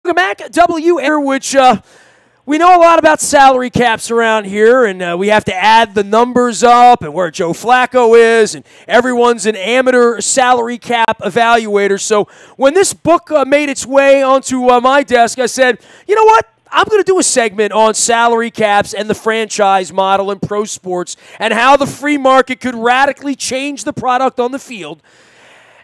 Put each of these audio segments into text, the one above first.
Welcome back, WNST, which we know a lot about salary caps around here, and we have to add the numbers up and where Joe Flacco is, and everyone's an amateur salary cap evaluator. So when this book made its way onto my desk, I said, you know what? I'm going to do a segment on salary caps and the franchise model in pro sports and how the free market could radically change the product on the field.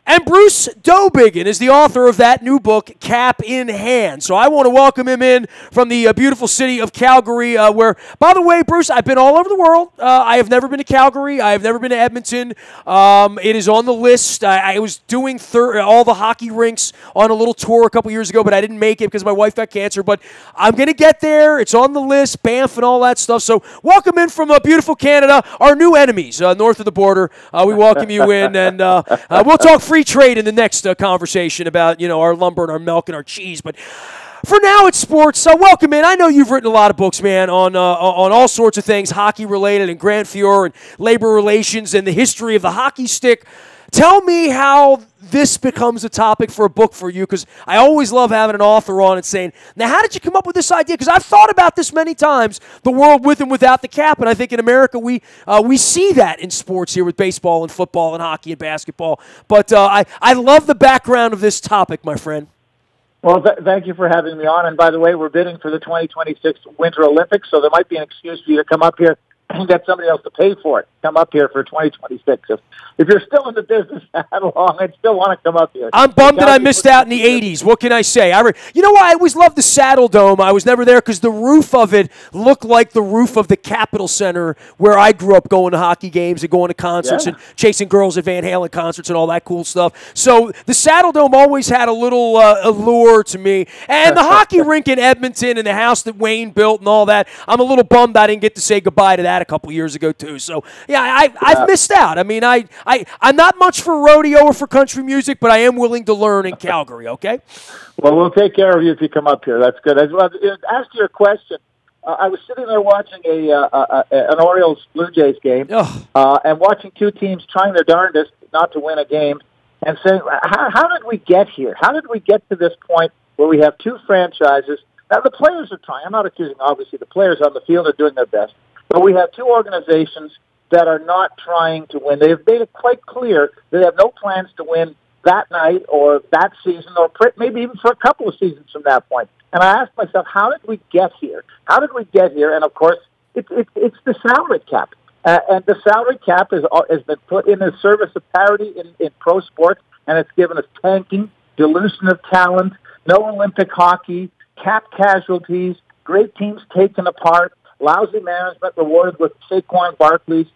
And Bruce Dowbiggin is the author of that new book, Cap in Hand. So I want to welcome him in from the beautiful city of Calgary, where, by the way, Bruce, I've been all over the world. I have never been to Calgary. I have never been to Edmonton. It is on the list. I was doing all the hockey rinks on a little tour a couple years ago, but I didn't make it because my wife got cancer. But I'm going to get there. It's on the list, Banff and all that stuff. So welcome in from beautiful Canada, our new enemies north of the border. We welcome you in, and we'll talk free trade in the next conversation about, our lumber and our milk and our cheese. But for now, it's sports. So welcome in. I know you've written a lot of books, man, on all sorts of things, hockey-related and Grand Fjord and labor relations and the history of the hockey stick. Tell me how this becomes a topic for a book for you, because I always love having an author on and saying, now, how did you come up with this idea? Because I've thought about this many times, the world with and without the cap, and I think in America we see that in sports here with baseball and football and hockey and basketball. But I love the background of this topic, my friend. Well, thank you for having me on. And by the way, we're bidding for the 2026 Winter Olympics, so there might be an excuse for you to come up here and get somebody else to pay for it. Come up here for 2026. If you're still in the business that long, I'd still want to come up here. I'm bummed that I missed out in the 80s. What can I say? You know why I always loved the Saddle Dome? I was never there because the roof of it looked like the roof of the Capitol Center where I grew up, going to hockey games and going to concerts and chasing girls at Van Halen concerts and all that cool stuff. So the Saddle Dome always had a little allure to me. And the hockey rink in Edmonton and the house that Wayne built and all that, I'm a little bummed I didn't get to say goodbye to that a couple years ago too. So yeah, I've missed out. I mean, I'm not much for rodeo or for country music, but I am willing to learn in Calgary. Okay. Well, we'll take care of you if you come up here. That's good. As well, ask your question. I was sitting there watching an Orioles Blue Jays game, and watching two teams trying their darndest not to win a game, and saying, how did we get here? How did we get to this point where we have two franchises? Now the players are trying. I'm not accusing, obviously, the players on the field are doing their best. But we have two organizations that are not trying to win. They have made it quite clear they have no plans to win that night or that season or maybe even for a couple of seasons from that point. And I asked myself, how did we get here? How did we get here? And, of course, it's the salary cap. And the salary cap has been put in the service of parity in pro sports, and it's given us tanking, dilution of talent, no Olympic hockey, cap casualties, great teams taken apart, lousy management rewarded with Saquon Barkley's.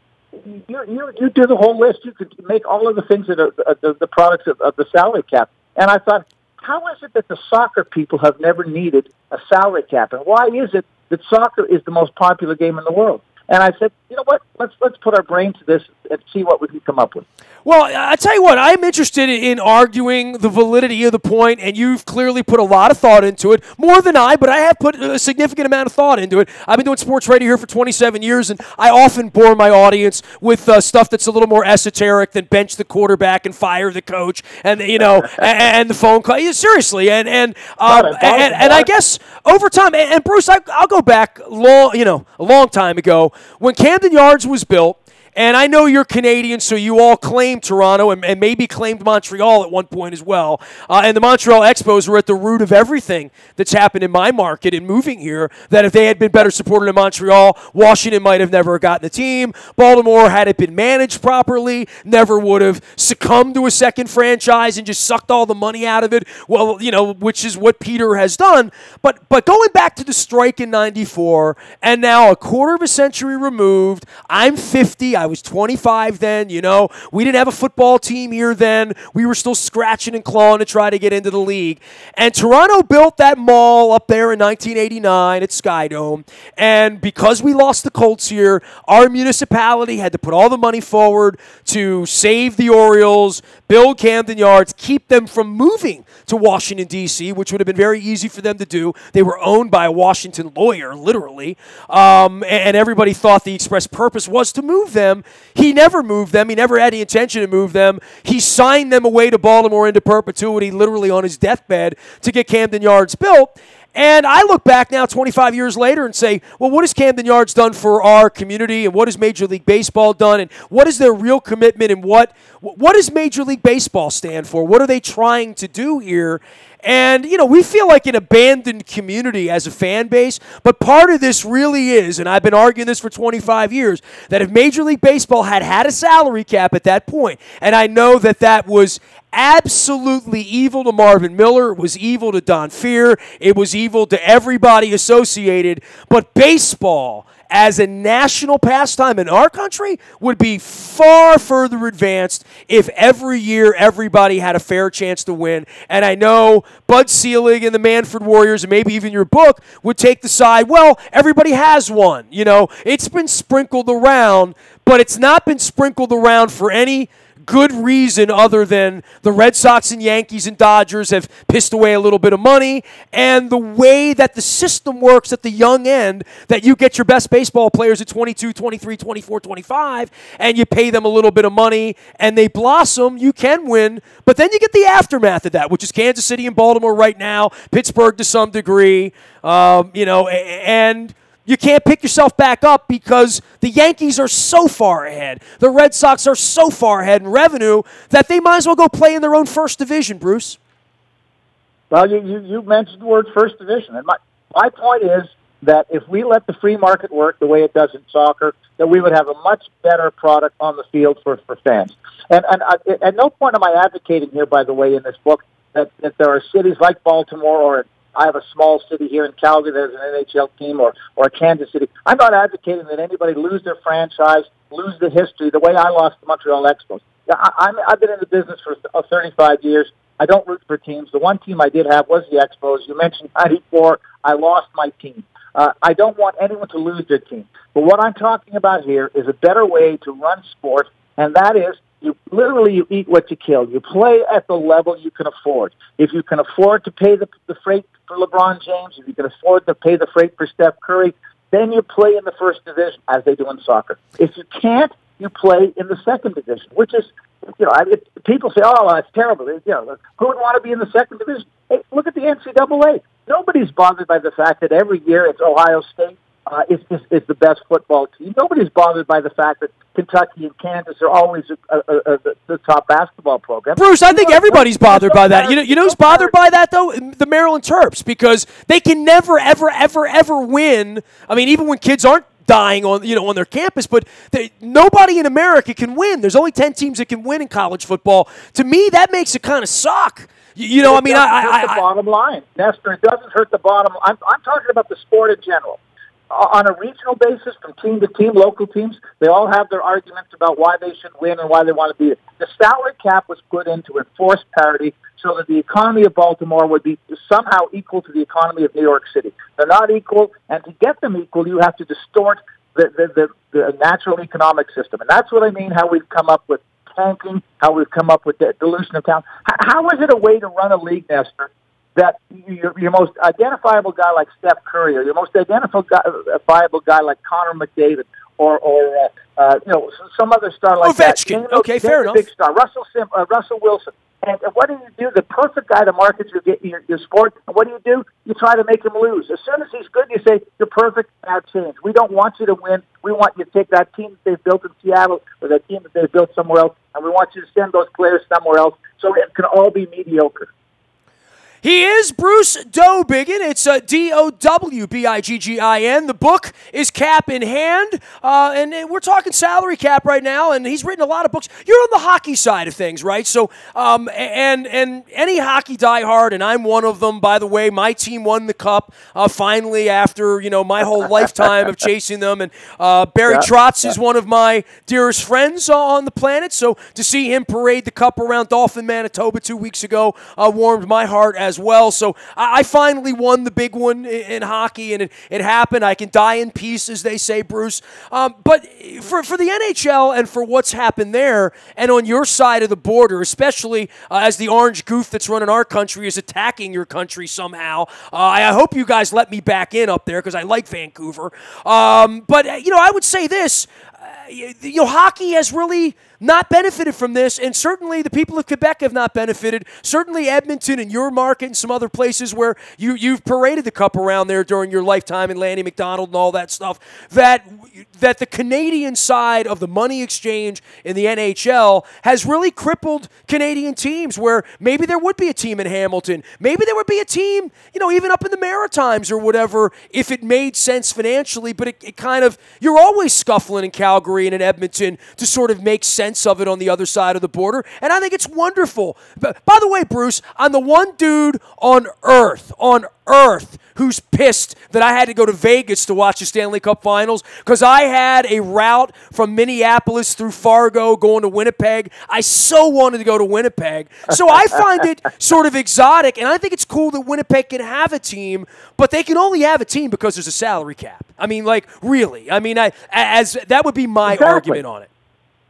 You do the whole list. You could make all of the things that are the products of the salary cap. And I thought, how is it that the soccer people have never needed a salary cap? And why is it that soccer is the most popular game in the world? And I said, you know what, let's put our brain to this and see what we can come up with. Well, I tell you what, I'm interested in arguing the validity of the point, and you've clearly put a lot of thought into it, more than I, but I have put a significant amount of thought into it. I've been doing sports radio here for 27 years, and I often bore my audience with stuff that's a little more esoteric than bench the quarterback and fire the coach, and and the phone call. Yeah, seriously, and I guess over time, and Bruce, I'll go back a long time ago when Camden Yards was built. And I know you're Canadian, so you all claimed Toronto and maybe claimed Montreal at one point as well. And the Montreal Expos were at the root of everything that's happened in my market in moving here, that if they had been better supported in Montreal, Washington might have never gotten the team. Baltimore, had it been managed properly, never would have succumbed to a second franchise and just sucked all the money out of it, well, which is what Peter has done. But going back to the strike in 94, and now a quarter of a century removed, I'm 50, I was 25 then, We didn't have a football team here then. We were still scratching and clawing to try to get into the league. And Toronto built that mall up there in 1989 at Skydome. And because we lost the Colts here, our municipality had to put all the money forward to save the Orioles, build Camden Yards, keep them from moving to Washington, D.C., which would have been very easy for them to do. They were owned by a Washington lawyer, literally. And everybody thought the express purpose was to move them them. He never moved them. He never had the intention to move them. He signed them away to Baltimore into perpetuity, literally on his deathbed, to get Camden Yards built. And I look back now 25 years later and say, well, what has Camden Yards done for our community, and what has Major League Baseball done, and what is their real commitment, and what does Major League Baseball stand for? What are they trying to do here? And, we feel like an abandoned community as a fan base, but part of this really is, and I've been arguing this for 25 years, that if Major League Baseball had a salary cap at that point, and I know that was absolutely evil to Marvin Miller, it was evil to Don Fear, it was evil to everybody associated, but baseball as a national pastime in our country would be far further advanced if every year everybody had a fair chance to win. And I know Bud Selig and the Manfred Warriors, and maybe even your book, would take the side, well, everybody has one. It's been sprinkled around, but it's not been sprinkled around for any good reason other than the Red Sox and Yankees and Dodgers have pissed away a little bit of money, and the way that the system works at the young end, that you get your best baseball players at 22, 23, 24, 25, and you pay them a little bit of money, and they blossom, you can win, but then you get the aftermath of that, which is Kansas City and Baltimore right now, Pittsburgh to some degree, and you can't pick yourself back up because the Yankees are so far ahead. The Red Sox are so far ahead in revenue that they might as well go play in their own first division, Bruce. Well, you mentioned the word first division. And my point is that if we let the free market work the way it does in soccer, that we would have a much better product on the field for fans. And at no point am I advocating here, by the way, in this book, that there are cities like Baltimore, or I have a small city here in Calgary that has an NHL team, or Kansas City. I'm not advocating that anybody lose their franchise, lose the history, the way I lost the Montreal Expos. I've been in the business for 35 years. I don't root for teams. The one team I did have was the Expos. You mentioned 94. I lost my team. I don't want anyone to lose their team. But what I'm talking about here is a better way to run sport, and that is you eat what you kill. You play at the level you can afford. If you can afford to pay the freight for LeBron James, if you can afford to pay the freight for Steph Curry, then you play in the first division, as they do in soccer. If you can't, you play in the second division, which is, people say, oh, that's terrible. Who would want to be in the second division? Hey, look at the NCAA. Nobody's bothered by the fact that every year it's Ohio State is the best football team. Nobody's bothered by the fact that Kentucky and Kansas are always the top basketball program. Bruce, I think everybody's bothered by that. You know who's bothered by that, though? The Maryland Terps, because they can never, ever, ever, ever win. I mean, even when kids aren't dying on their campus, but nobody in America can win. There's only 10 teams that can win in college football. To me, that makes it kind of suck. The bottom line, Nestor. It doesn't hurt the bottom. I'm talking about the sport in general. On a regional basis, from team to team, local teams, they all have their arguments about why they should win and why they want to be it. The salary cap was put in to enforce parity so that the economy of Baltimore would be somehow equal to the economy of New York City. They're not equal, and to get them equal, you have to distort the natural economic system. And that's what I mean, how we've come up with tanking, how we've come up with the dilution of talent. How is it a way to run a league, Nestor, that your most identifiable guy like Steph Curry, or your most identifiable guy like Connor McDavid, or some other star like Ovechkin. that. Okay, fair enough. Big star, Russell Wilson. And what do? The perfect guy to market your sport. And what do? You try to make him lose. As soon as he's good, you say, you're perfect, now change. We don't want you to win. We want you to take that team that they've built in Seattle or that team that they've built somewhere else, and we want you to send those players somewhere else so it can all be mediocre. He is Bruce Dowbiggin. It's Dowbiggin. The book is Cap in Hand, and we're talking salary cap right now, and he's written a lot of books. You're on the hockey side of things, right? So, and any hockey diehard, and I'm one of them, by the way. My team won the cup finally after, my whole lifetime of chasing them, and Barry Trotz is one of my dearest friends on the planet, so to see him parade the cup around Dauphin, Manitoba 2 weeks ago warmed my heart as well. So I finally won the big one in hockey, and it happened. I can die in peace, as they say, Bruce. But for the NHL and for what's happened there, and on your side of the border, especially as the orange goof that's running our country is attacking your country somehow, I hope you guys let me back in up there because I like Vancouver. But I would say this. hockey has really not benefited from this, and certainly the people of Quebec have not benefited. Certainly Edmonton and your market and some other places where you've paraded the cup around there during your lifetime, and Lanny McDonald and all that stuff, that the Canadian side of the money exchange in the NHL has really crippled Canadian teams, where maybe there would be a team in Hamilton, maybe there would be a team, even up in the Maritimes or whatever, if it made sense financially, but it kind of, you're always scuffling in Calgary and in Edmonton to sort of make sense of it on the other side of the border, and I think it's wonderful. But, by the way, Bruce, I'm the one dude on earth who's pissed that I had to go to Vegas to watch the Stanley Cup Finals because I had a route from Minneapolis through Fargo going to Winnipeg. I so wanted to go to Winnipeg. So I find it sort of exotic, and I think it's cool that Winnipeg can have a team, but they can only have a team because there's a salary cap. I mean, really. I mean, that would be my argument on it.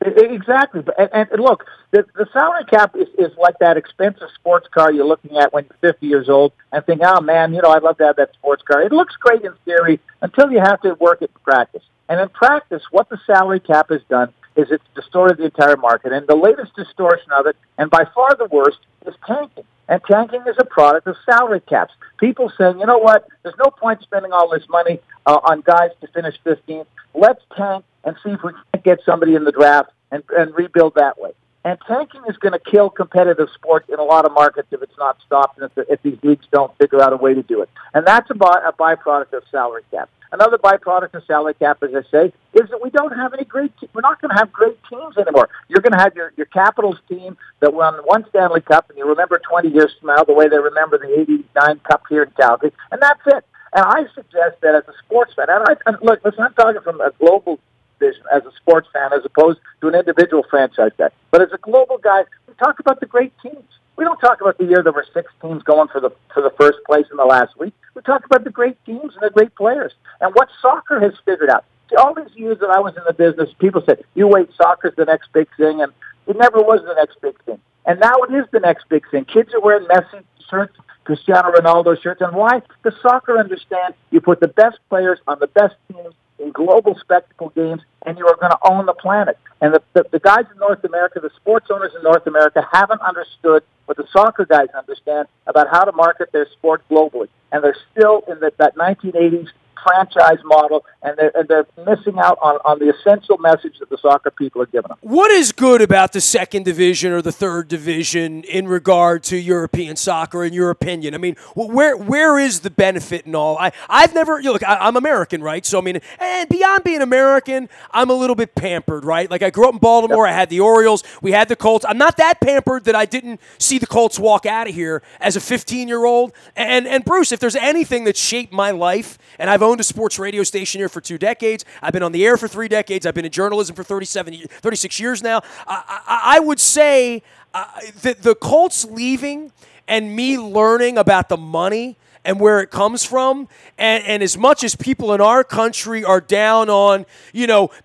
Exactly. And look, the salary cap is like that expensive sports car you're looking at when you're 50 years old and think, oh, man, I'd love to have that sports car. It looks great in theory until you have to work it in practice. And in practice, what the salary cap has done is it's distorted the entire market. And the latest distortion of it, and by far the worst, is tanking. And tanking is a product of salary caps. People saying, you know what, there's no point spending all this money on guys to finish 15th. Let's tank and see if we can get somebody in the draft and rebuild that way. And tanking is going to kill competitive sports in a lot of markets if it's not stopped and if these leagues don't figure out a way to do it. And that's a byproduct of salary cap. Another byproduct of salary cap, as I say, is that we don't have any we're not going to have great teams anymore. You're going to have your Capitals team that won one Stanley Cup, and you remember 20 years from now the way they remember the 89 Cup here in Calgary, and that's it. And I suggest that as a sports fan, and look, listen, I'm talking from a global vision as a sports fan as opposed to an individual franchise guy. But as a global guy, we talk about the great teams. We don't talk about the year there were 6 teams going for the first place in the last week. We talk about the great teams and the great players. And what soccer has figured out. See, all these years that I was in the business, people said, you wait, soccer's the next big thing, and it never was the next big thing. And now it is the next big thing. Kids are wearing Messi shirts, Cristiano Ronaldo shirts. And why? Because soccer understands you put the best players on the best teams in global spectacle games, and you are going to own the planet. And the guys in North America, the sports owners in North America, haven't understood what the soccer guys understand about how to market their sport globally. And they're still in that 1980s franchise model, and they're missing out on the essential message that the soccer people are giving them. What is good about the second division or the third division in regard to European soccer, in your opinion? I mean, where is the benefit and all? I've never, look, I'm American, right? So, I mean, and beyond being American, I'm a little bit pampered, right? Like, I grew up in Baltimore, I had the Orioles, we had the Colts. I'm not that pampered that I didn't see the Colts walk out of here as a 15-year-old. And Bruce, if there's anything that shaped my life, and I've owned a sports radio station here for 2 decades. I've been on the air for 3 decades. I've been in journalism for 36 years now. I would say that the Colts leaving and me learning about the money and where it comes from, and as much as people in our country are down on,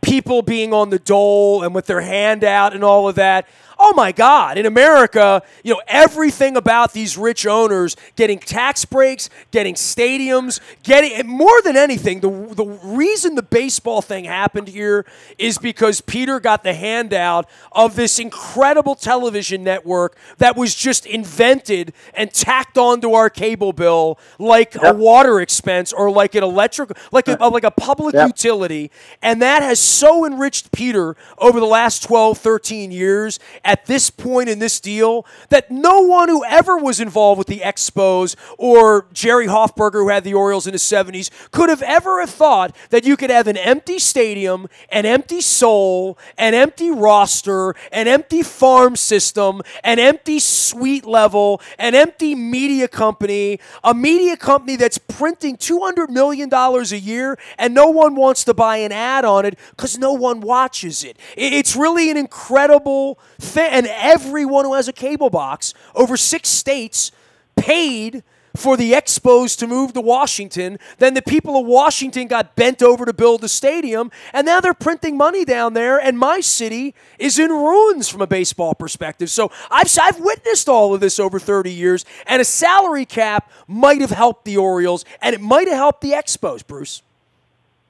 people being on the dole and with their hand out and all of that, oh my God, in America, everything about these rich owners getting tax breaks, getting stadiums, and more than anything, the reason the baseball thing happened here is because Peter got the handout of this incredible television network that was just invented and tacked onto our cable bill like a water expense or like an electric, like a public utility. And that has so enriched Peter over the last 12, 13 years at this point in this deal that no one who ever was involved with the Expos or Jerry Hoffberger, who had the Orioles in the 70s, could have ever thought that you could have an empty stadium, an empty soul, an empty roster, an empty farm system, an empty suite level, an empty media company, a media company that's printing $200 million a year and no one wants to buy an ad on it because no one watches it. It's really an incredible thing. And everyone who has a cable box over 6 states paid for the Expos to move to Washington. Then the people of Washington got bent over to build the stadium, and now they're printing money down there, and my city is in ruins from a baseball perspective. So I've witnessed all of this over 30 years, and a salary cap might have helped the Orioles, and it might have helped the Expos, Bruce.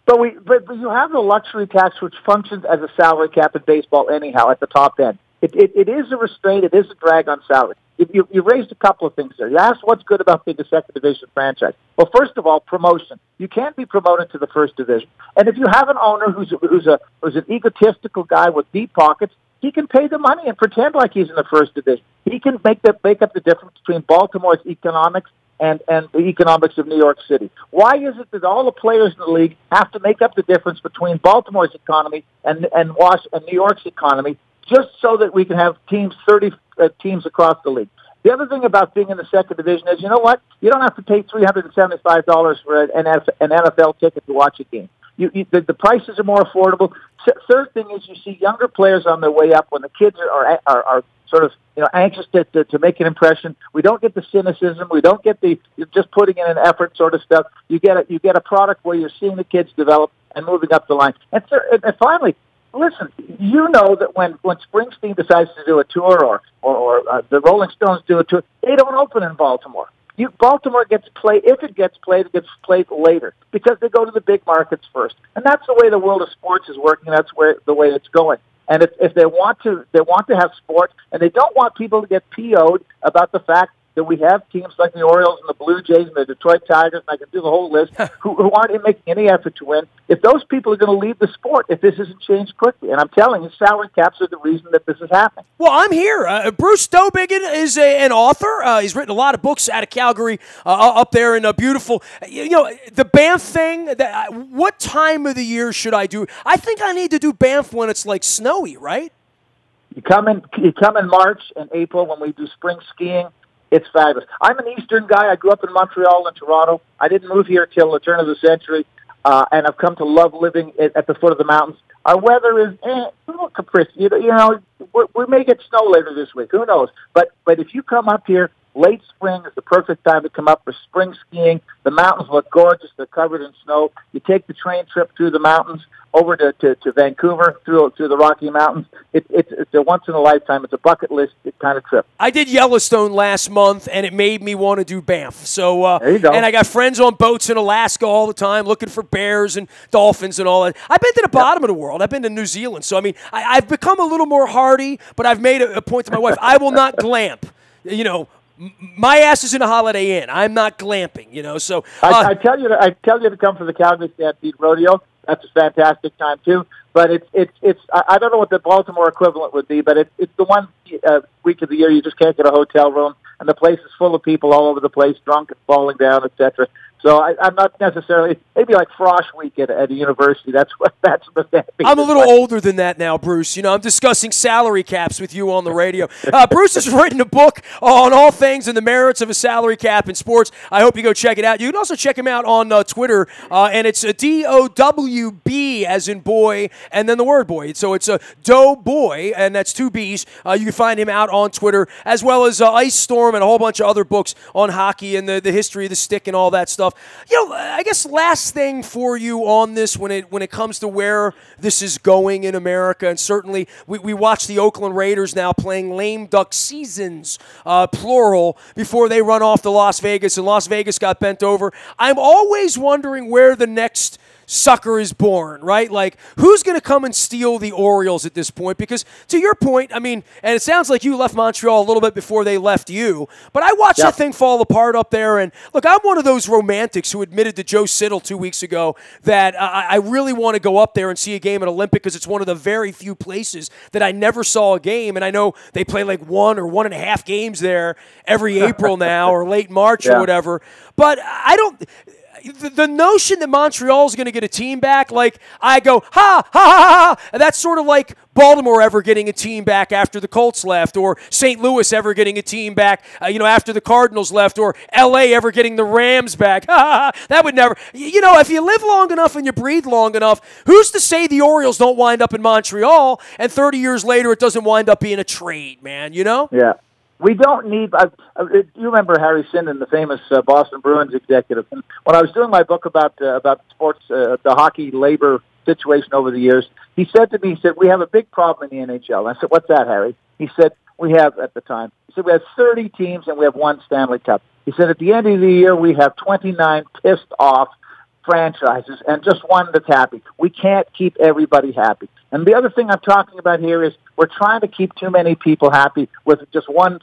But you have the luxury tax, which functions as a salary cap in baseball anyhow at the top end. It is a restraint. It is a drag on salary. You raised a couple of things there. You asked what's good about being a second division franchise. Well, first of all, promotion. You can't be promoted to the first division. And if you have an owner who's an egotistical guy with deep pockets, he can pay the money and pretend like he's in the first division. He can make up the difference between Baltimore's economics and the economics of New York City. Why is it that all the players in the league have to make up the difference between Baltimore's economy and New York's economy, just so that we can have 30 teams across the league? The other thing about being in the second division is, you know what? You don't have to pay $375 for an NFL ticket to watch a game. The prices are more affordable. Third thing is, you see younger players on their way up when the kids are sort of anxious to make an impression. We don't get the cynicism. We don't get the just putting in an effort sort of stuff. You get a product where you're seeing the kids develop and moving up the line. And finally, listen, you know that when Springsteen decides to do a tour or the Rolling Stones do a tour, they don't open in Baltimore. Baltimore gets played. If it gets played later because they go to the big markets first. And that's the way the world of sports is working. That's the way it's going. And if they want to have sport, and they don't want people to get PO'd about the fact that we have teams like the Orioles and the Blue Jays and the Detroit Tigers, and I can do the whole list, who aren't making any effort to win. If those people are going to leave the sport, if this isn't changed quickly, and I'm telling you, salary caps are the reason that this is happening. Well, I'm here. Bruce Dowbiggin is an author. He's written a lot of books out of Calgary, up there in beautiful. The Banff thing. What time of the year should I do? I think I need to do Banff when it's like snowy, right? You come in March and April when we do spring skiing. It's fabulous. I'm an Eastern guy. I grew up in Montreal and Toronto. I didn't move here till the turn of the century, and I've come to love living at the foot of the mountains. Our weather is a little capricious. We may get snow later this week. Who knows? But if you come up here, late spring is the perfect time to come up for spring skiing. The mountains look gorgeous. They're covered in snow. You take the train trip through the mountains over to Vancouver through the Rocky Mountains. It's a once in a lifetime. It's a bucket list kind of trip. I did Yellowstone last month, and it made me want to do Banff. So there you go. And I got friends on boats in Alaska all the time, looking for bears and dolphins and all that. I've been to the bottom of the world. I've been to New Zealand. So I mean, I've become a little more hardy, but I've made a point to my wife: I will not glamp. My ass is in a Holiday Inn. I'm not glamping. So I tell you to come for the Calgary Stampede Rodeo. That's a fantastic time too. But it's I don't know what the Baltimore equivalent would be, but it's the one week of the year you just can't get a hotel room, and the place is full of people all over the place, drunk and falling down, etc. So I'm not necessarily, maybe like Frosh Week at a university. That's what that means. I'm a little older than that now, Bruce. I'm discussing salary caps with you on the radio. Bruce has written a book on all things and the merits of a salary cap in sports. I hope you go check it out. You can also check him out on Twitter, and it's DOWB as in boy, and then the word boy. So it's a Doughboy, and that's two B's. You can find him out on Twitter, as well as Ice Storm and a whole bunch of other books on hockey and the history of the stick and all that stuff. I guess last thing for you on this when it comes to where this is going in America, and certainly we watch the Oakland Raiders now playing lame duck seasons, plural, before they run off to Las Vegas, and Las Vegas got bent over. I'm always wondering where the next sucker is born, right? Like, who's going to come and steal the Orioles at this point? Because to your point, I mean, and it sounds like you left Montreal a little bit before they left you, but I watched that thing fall apart up there, and look, I'm one of those romantics who admitted to Joe Siddall 2 weeks ago that I really want to go up there and see a game at Olympic because it's one of the very few places that I never saw a game, and I know they play like 1 or 1.5 games there every April now or late March or whatever, but I don't... The notion that Montreal is going to get a team back, like, I go, ha, ha, ha, ha, and that's sort of like Baltimore ever getting a team back after the Colts left, or St. Louis ever getting a team back, after the Cardinals left, or L.A. ever getting the Rams back. Ha, ha, ha. That would never, if you live long enough and you breathe long enough, who's to say the Orioles don't wind up in Montreal, and 30 years later it doesn't wind up being a trade, man, Yeah. We don't need. You remember Harry Sinden, the famous Boston Bruins executive. And when I was doing my book about sports, the hockey labor situation over the years, he said to me, "We have a big problem in the NHL." I said, "What's that, Harry?" He said, "We have at the time." He said, "We have 30 teams and we have one Stanley Cup." He said, "At the end of the year, we have 29 pissed off franchises and just one that's happy. We can't keep everybody happy. And the other thing I'm talking about here is we're trying to keep too many people happy with just one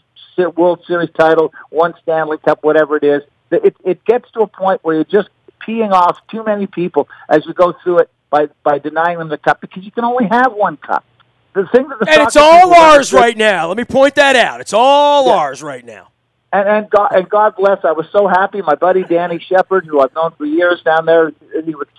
World Series title, one Stanley Cup, whatever it is. It gets to a point where you're just peeing off too many people as you go through it by denying them the cup, because you can only have one cup. The thing that and it's all ours right now. Let me point that out. It's all ours right now. And God bless, I was so happy. My buddy Danny Shepard, who I've known for years down there, he would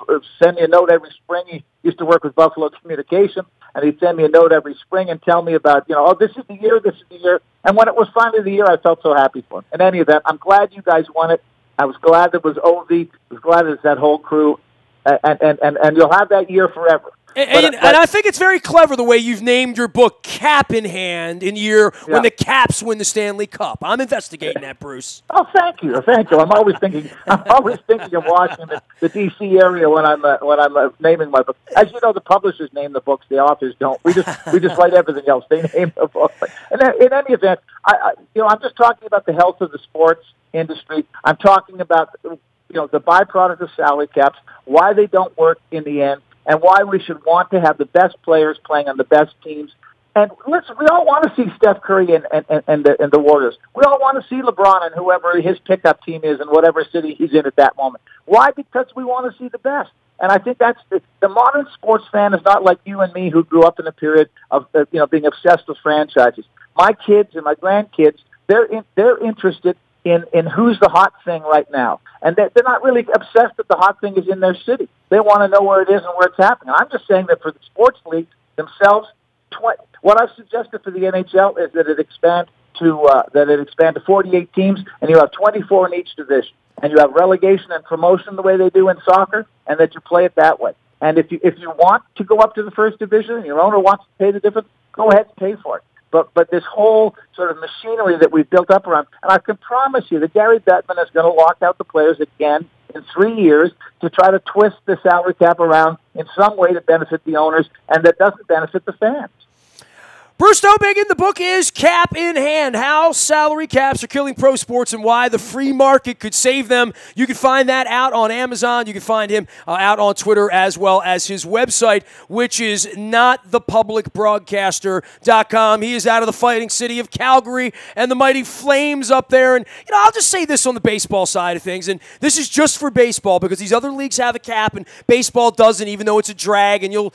send me a note every spring. He used to work with Buffalo Communication, and he'd send me a note every spring and tell me about, oh, this is the year, this is the year. And when it was finally the year, I felt so happy for him. In any event, I'm glad you guys won it. I was glad it was Ovi. I was glad it was that whole crew. And you'll have that year forever. And I think it's very clever the way you've named your book Cap in Hand in year when the Caps win the Stanley Cup. I'm investigating that, Bruce. Oh, thank you. I'm always thinking of Washington, the D.C. area when I'm naming my book. As you know, the publishers name the books, the authors don't. We just write everything else. They name the book. And in any event, I'm just talking about the health of the sports industry. I'm talking about the byproduct of salary caps, why they don't work in the end, and why we should want to have the best players playing on the best teams. And listen, we all want to see Steph Curry and the Warriors. We all want to see LeBron and whoever his pickup team is in whatever city he's in at that moment. Why? Because we want to see the best. And I think that's the modern sports fan is not like you and me, who grew up in a period of being obsessed with franchises. My kids and my grandkids, they're interested in who's the hot thing right now. And they're not really obsessed that the hot thing is in their city. They want to know where it is and where it's happening. I'm just saying that for the sports leagues themselves, what I've suggested for the NHL is that it expand to 48 teams, and you have 24 in each division. And you have relegation and promotion the way they do in soccer, and that you play it that way. And if you want to go up to the first division and your owner wants to pay the difference, go ahead and pay for it. But this whole sort of machinery that we've built up around, and I can promise you that Gary Bettman is going to lock out the players again in 3 years to try to twist the salary cap around in some way to benefit the owners and that doesn't benefit the fans. Bruce Dowbiggin, the book is Cap in Hand, How Salary Caps Are Killing Pro Sports and Why the Free Market Could Save Them. You can find that out on Amazon. You can find him out on Twitter, as well as his website, which is notthepublicbroadcaster.com. He is out of the fighting city of Calgary and the mighty Flames up there. And, I'll just say this on the baseball side of things, and this is just for baseball because these other leagues have a cap and baseball doesn't, even though it's a drag, and you'll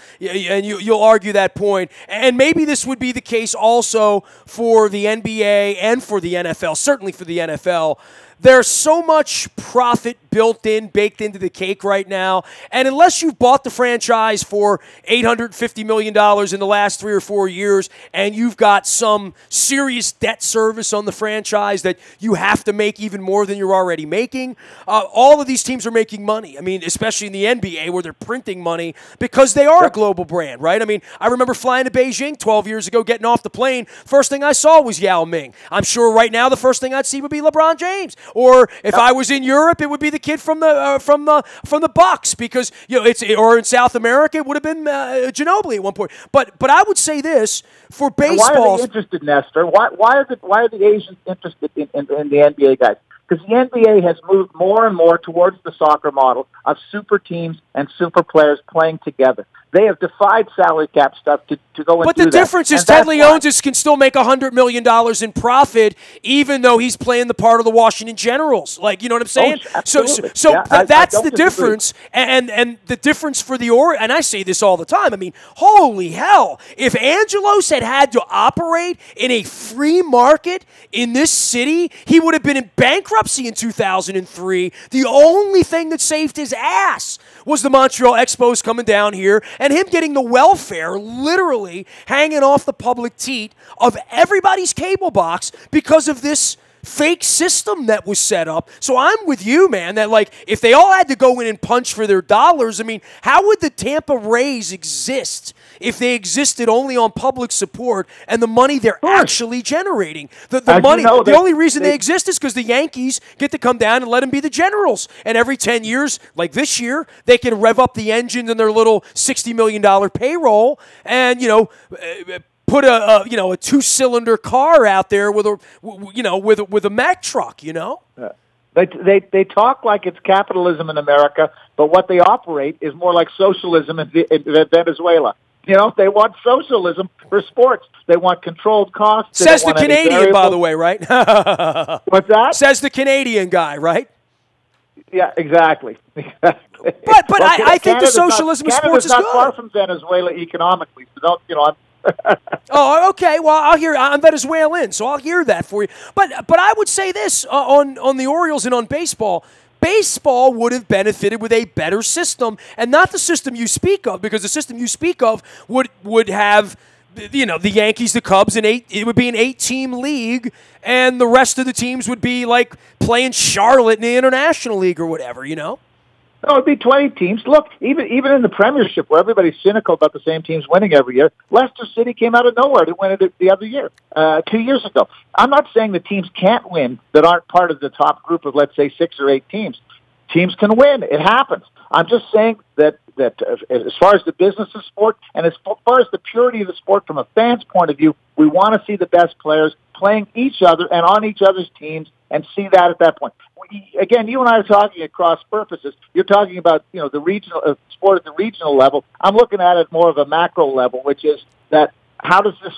argue that point. And maybe this would be the case also for the NBA and for the NFL, certainly for the NFL. There's so much profit baked into the cake right now. And unless you've bought the franchise for $850 million in the last 3 or 4 years and you've got some serious debt service on the franchise that you have to make even more than you're already making, all of these teams are making money. I mean, especially in the NBA where they're printing money because they are a global brand, right? I mean, I remember flying to Beijing 12 years ago, getting off the plane. First thing I saw was Yao Ming. I'm sure right now the first thing I'd see would be LeBron James. Or if I was in Europe, it would be the kid from the Bucks because or in South America it would have been Ginobili at one point. But I would say this for baseball. Why are they interested, Nestor? Why are the Asians interested in the NBA guys? Because the NBA has moved more and more towards the soccer model of super teams and super players playing together. They have defied salary cap stuff to go and do that. But the difference is Ted Leonsis can still make $100 million in profit even though he's playing the part of the Washington Generals. Like, you know what I'm saying? That's the difference. And the difference for the and I say this all the time. I mean, holy hell. If Angelos had to operate in a free market in this city, he would have been in bankruptcy in 2003. The only thing that saved his ass was the Montreal Expos coming down here and him getting the welfare literally hanging off the public teat of everybody's cable box because of this fake system that was set up. So I'm with you, man, that like if they all had to go in and punch for their dollars, I mean, how would the Tampa Rays exist if they existed only on public support and the money they're actually generating? The money, the only reason they exist is because the Yankees get to come down and let them be the Generals. And every 10 years, like this year, they can rev up the engine in their little $60 million payroll and, put a 2-cylinder car out there with a Mack truck, Yeah. They talk like it's capitalism in America, but what they operate is more like socialism in Venezuela. You know, they want socialism for sports. They want controlled costs. Says the Canadian, by the way, right? What's that? Says the Canadian guy, right? Yeah, exactly. But I think the socialism of sports is good. Canada's not far from Venezuela economically. So don't, you know, Oh, okay. Well, I'm Venezuelan, so I'll hear that for you. But I would say this on the Orioles and on baseball. Baseball would have benefited with a better system, and not the system you speak of, because the system you speak of would have, you know, the Yankees, the Cubs, it would be an 8-team league, and the rest of the teams would be like playing Charlotte in the International League or whatever, you know? No, it'd be 20 teams. Look, even in the Premiership, where everybody's cynical about the same teams winning every year, Leicester City came out of nowhere to win it the other year, 2 years ago. I'm not saying the teams can't win that aren't part of the top group of, let's say, 6 or 8 teams. Teams can win. It happens. I'm just saying that as far as the business of sport and as far as the purity of the sport from a fan's point of view, we want to see the best players playing each other and on each other's teams and see that at that point. Again, you and I are talking at cross purposes. You're talking about, you know, the regional sport at the regional level. I'm looking at it more of a macro level, which is that how does the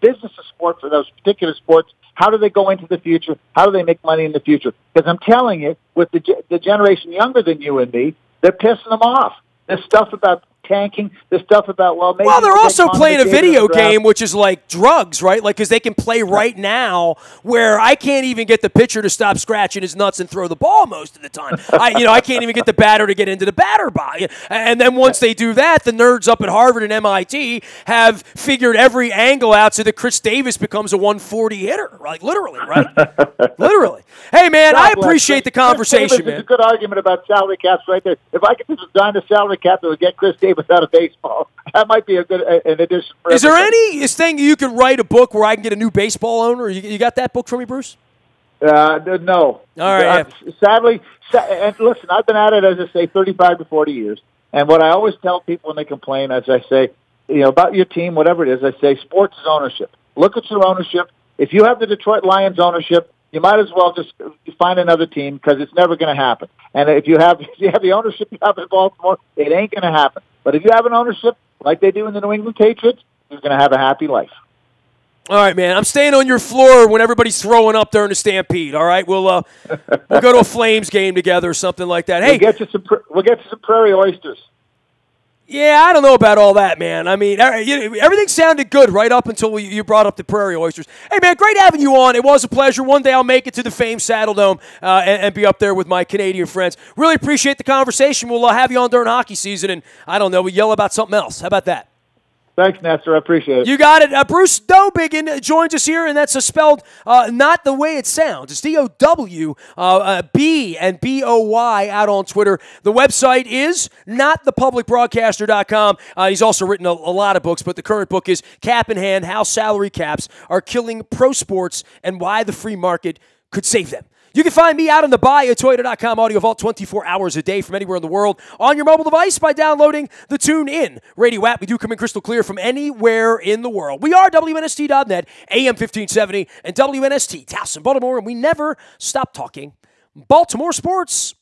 business of sport for those particular sports, how do they go into the future? How do they make money in the future? Because I'm telling you, with the generation younger than you and me, they're pissing them off. This stuff about tanking, this stuff about, well, maybe... Well, they're also playing a video game, which is like drugs, right? Like, because they can play right now where I can't even get the pitcher to stop scratching his nuts and throw the ball most of the time. I can't even get the batter to get into the batter box. And then once they do that, the nerds up at Harvard and MIT have figured every angle out so that Chris Davis becomes a 140 hitter, like literally, right? Literally. Hey, man, I appreciate the conversation, man. It's a good argument about salary caps right there. If I could just design a salary cap that would get Chris Davis out of baseball, that might be an addition. Is there any thing you could write a book where I can get a new baseball owner? You got that book for me, Bruce? No. All right. Sadly, and listen, I've been at it, as I say, 35 to 40 years. And what I always tell people when they complain, as I say, you know, about your team, whatever it is, I say sports is ownership. Look at your ownership. If you have the Detroit Lions ownership, you might as well just find another team, because it's never going to happen. And if you have the ownership you have in Baltimore, it ain't going to happen. But if you have an ownership like they do in the New England Patriots, you're going to have a happy life. All right, man. I'm staying on your floor when everybody's throwing up during the Stampede. All right, we'll go to a Flames game together or something like that. Hey, we'll get you some prairie oysters. Yeah, I don't know about all that, man. I mean, everything sounded good right up until you brought up the prairie oysters. Hey, man, great having you on. It was a pleasure. One day I'll make it to the famed Saddle Dome and be up there with my Canadian friends. Really appreciate the conversation. We'll have you on during hockey season, and I don't know, we yell about something else. How about that? Thanks, Nestor. I appreciate it. You got it. Bruce Dowbiggin joins us here, and that's spelled not the way it sounds. It's D-O-W-B and B-O-Y out on Twitter. The website is notthepublicbroadcaster.com. He's also written a lot of books, but the current book is Cap in Hand, How Salary Caps Are Killing Pro Sports and Why the Free Market Could Save Them. You can find me out on the buy at Toyota.com audio vault 24 hours a day from anywhere in the world on your mobile device by downloading the TuneIn radio app. We do come in crystal clear from anywhere in the world. We are WNST.net, AM 1570, and WNST, Towson, Baltimore, and we never stop talking Baltimore sports.